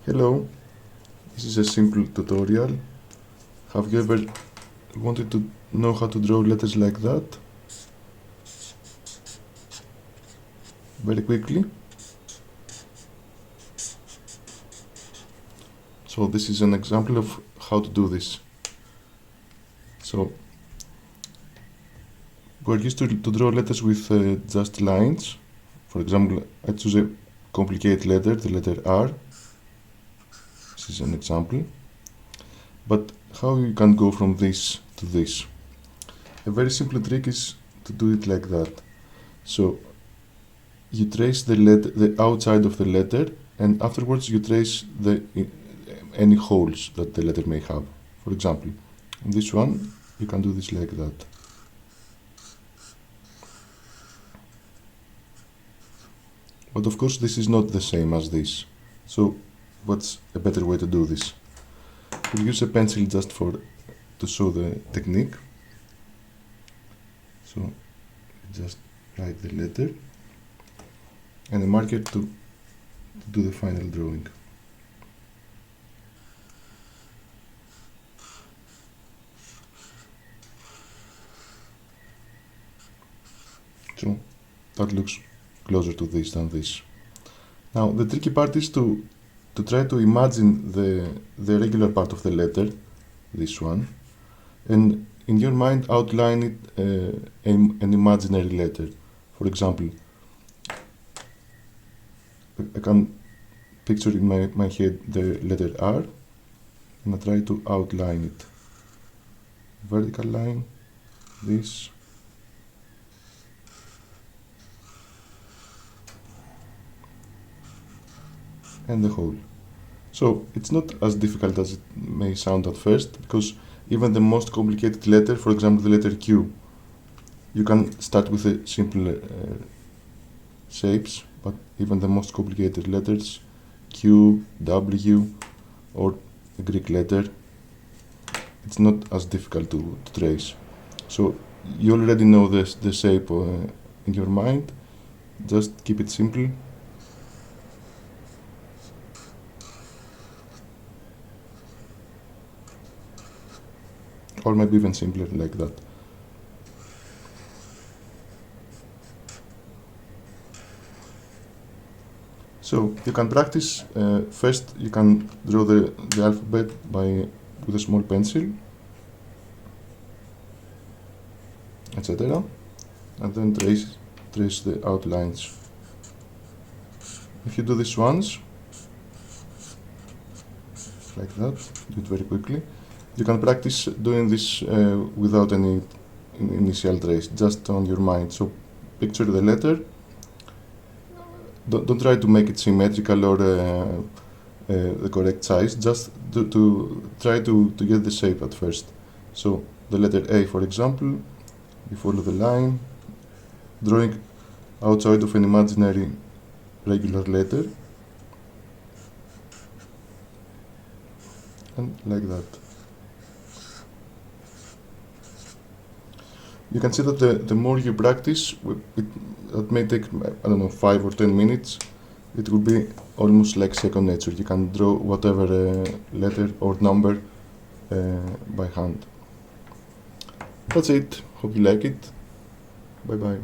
Hello, this is a simple tutorial. Have you ever wanted to know how to draw letters like that? Very quickly. So this is an example of how to do this. So we're used to draw letters with just lines. For example, I choose a complicated letter, the letter R. This is an example. But how you can go from this to this? A very simple trick is to do it like that. So you trace the outside of the letter, and afterwards you trace any holes that the letter may have. For example, in this one, you can do this like that. But of course, this is not the same as this. So what's a better way to do this? We'll use a pencil just to show the technique. So just write the letter and a marker to do the final drawing. So that looks closer to this than this. Now the tricky part is to try to imagine the regular part of the letter, this one, and in your mind outline it an imaginary letter. For example, I can picture in my head the letter R, and I try to outline it. Vertical line, this. And the hole. So it's not as difficult as it may sound at first, because even the most complicated letter, for example the letter Q, you can start with a simple shapes, but even the most complicated letters, Q, W, or a Greek letter, it's not as difficult to trace. So you already know the shape in your mind, just keep it simple. Or maybe even simpler like that. So you can practice. First, you can draw the alphabet with a small pencil, etc., and then trace the outlines. If you do this once, like that, do it very quickly. You can practice doing this without any initial trace, just on your mind. So picture the letter. Don't try to make it symmetrical or the correct size. Just to try to get the shape at first. So the letter A, for example, you follow the line, drawing outside of an imaginary regular letter, and like that. You can see that the more you practice, that may take, I don't know, 5 or 10 minutes, it will be almost like second nature. You can draw whatever letter or number by hand. That's it. Hope you like it. Bye bye.